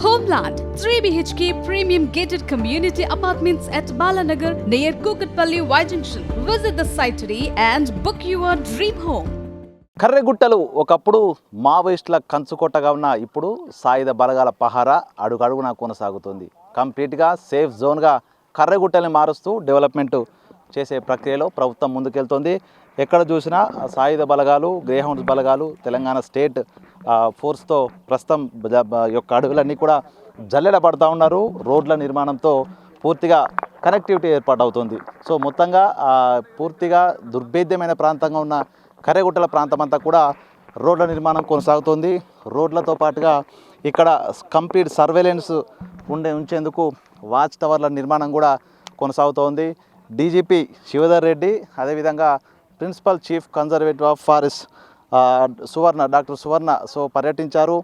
Homeland 3 BHK premium gated community apartments at Balanagar near Kukatpalli Y Junction. Visit the site today and book your dream home. కర్రెగుట్టలు ఒకప్పుడు మావోయిస్టుల కంచుకొట్టగా ఉన్న ఇప్పుడు సాయుధ బలగాల పహారా అడుగడుగునా కొనసాగుతుంది. కంప్లీట్గా సేఫ్ జోన్గా కర్రెగుట్టల్ని మారుస్తూ డెవలప్మెంట్ చేసే ప్రక్రియలో ప్రభుత్వం ముందుకెళ్తుంది. ఎక్కడ చూసినా సాయుధ బలగాలు, గ్రేహౌండ్స్ బలగాలు, తెలంగాణ స్టేట్ ఫోర్స్తో ప్రస్తుతం యొక్క అడవులన్నీ కూడా జల్లెడ పడుతూ ఉన్నారు. రోడ్ల నిర్మాణంతో పూర్తిగా కనెక్టివిటీ ఏర్పాటవుతుంది. సో మొత్తంగా పూర్తిగా దుర్భేద్యమైన ప్రాంతంగా ఉన్న కర్రెగుట్టల ప్రాంతం అంతా కూడా రోడ్ల నిర్మాణం కొనసాగుతుంది. రోడ్లతో పాటుగా ఇక్కడ కంప్లీట్ సర్వేలెన్స్ ఉంచేందుకు వాచ్ టవర్ల నిర్మాణం కూడా కొనసాగుతోంది. డీజీపీ శివధర్ రెడ్డి, అదేవిధంగా principal chief conservative of forest doctor Suvarna పర్యటించారు.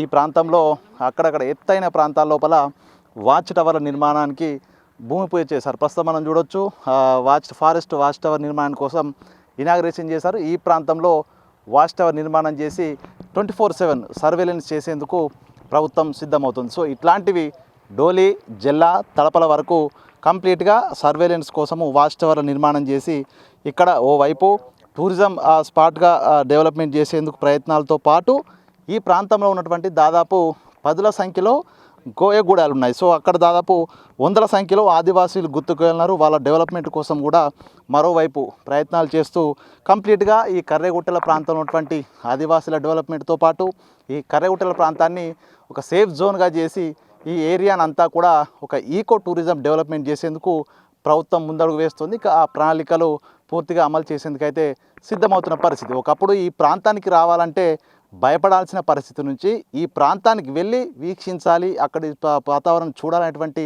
ఈ ప్రాంతంలో అక్కడక్కడ ఎత్తైన ప్రాంతాల లోపల వాచ్ టవర్ల నిర్మాణానికి భూమి పూజ చేశారు. ప్రస్తుతం మనం చూడొచ్చు ఫారెస్ట్ వాచ్ టవర్ నిర్మాణం కోసం ఇనాగ్రేషన్ చేశారు. ఈ ప్రాంతంలో వాచ్ టవర్ నిర్మాణం చేసి 24/7 సర్వేలెన్స్ చేసేందుకు ప్రభుత్వం సిద్ధమవుతుంది. సో ఇట్లాంటివి డోలి, జెల్లా, తడపల వరకు కంప్లీట్గా సర్వేలెన్స్ కోసము వాచ్ టవర్ల నిర్మాణం చేసి ఇక్కడ ఓవైపు టూరిజం స్పాట్గా డెవలప్మెంట్ చేసేందుకు ప్రయత్నాలతో పాటు ఈ ప్రాంతంలో ఉన్నటువంటి దాదాపు 10ల సంఖ్యలో గోయగూడాలు ఉన్నాయి. సో అక్కడ దాదాపు 100ల సంఖ్యలో ఆదివాసీలు గుర్తుకెళ్ళినారు. వాళ్ళ డెవలప్మెంట్ కోసం కూడా మరోవైపు ప్రయత్నాలు చేస్తూ కంప్లీట్గా ఈ కర్రెగుట్టల ప్రాంతంలో ఉన్నటువంటి ఆదివాసీల డెవలప్మెంట్తో పాటు ఈ కర్రెగుట్టల ప్రాంతాన్ని ఒక సేఫ్ జోన్గా చేసి ఈ ఏరియాని అంతా కూడా ఒక ఈకో టూరిజం డెవలప్మెంట్ చేసేందుకు ప్రభుత్వం ముందడుగు వేస్తుంది. ఆ ప్రణాళికలు పూర్తిగా అమలు చేసేందుకైతే సిద్ధమవుతున్న పరిస్థితి. ఒకప్పుడు ఈ ప్రాంతానికి రావాలంటే భయపడాల్సిన పరిస్థితి నుంచి ఈ ప్రాంతానికి వెళ్ళి వీక్షించాలి, అక్కడి వాతావరణం చూడాలనేటువంటి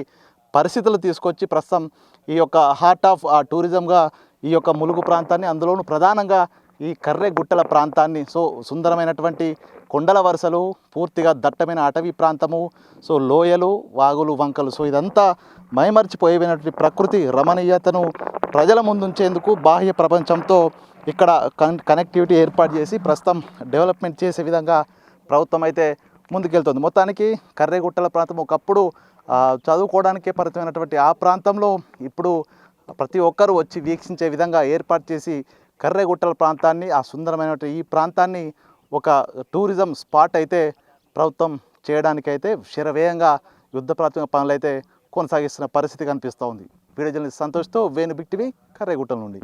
పరిస్థితులు తీసుకొచ్చి ప్రస్తుతం ఈ యొక్క హార్ట్ ఆఫ్ టూరిజంగా ఈ యొక్క ములుగు ప్రాంతాన్ని, అందులోనూ ప్రధానంగా ఈ కర్రెగుట్టల ప్రాంతాన్ని, సో సుందరమైనటువంటి కొండల వరుసలు, పూర్తిగా దట్టమైన అటవీ ప్రాంతము, సో లోయలు, వాగులు, వంకలు, సో ఇదంతా మైమర్చిపోయినటువంటి ప్రకృతి రమణీయతను ప్రజల ముందుంచేందుకు బాహ్య ప్రపంచంతో ఇక్కడ కనెక్టివిటీ ఏర్పాటు చేసి ప్రస్తుతం డెవలప్మెంట్ చేసే విధంగా ప్రభుత్వం అయితే ముందుకెళ్తుంది. మొత్తానికి కర్రెగుట్టల ప్రాంతం ఒకప్పుడు చదువుకోవడానికే పరిమితమైనటువంటి ఆ ప్రాంతంలో ఇప్పుడు ప్రతి ఒక్కరూ వచ్చి వీక్షించే విధంగా ఏర్పాటు చేసి కర్రెగుట్టల ప్రాంతాన్ని, ఆ సుందరమైనటువంటి ఈ ప్రాంతాన్ని ఒక టూరిజం స్పాట్ అయితే ప్రభుత్వం చేయడానికైతే శరవేగంగా యుద్ధ ప్రాతిపదికన పనులైతే కొనసాగిస్తున్న పరిస్థితి కనిపిస్తూ ఉంది. వీడియో జర్నలిస్ట్ సంతోష్తో వేణు బిగ్ టీవీ, కర్రెగుట్టల నుండి.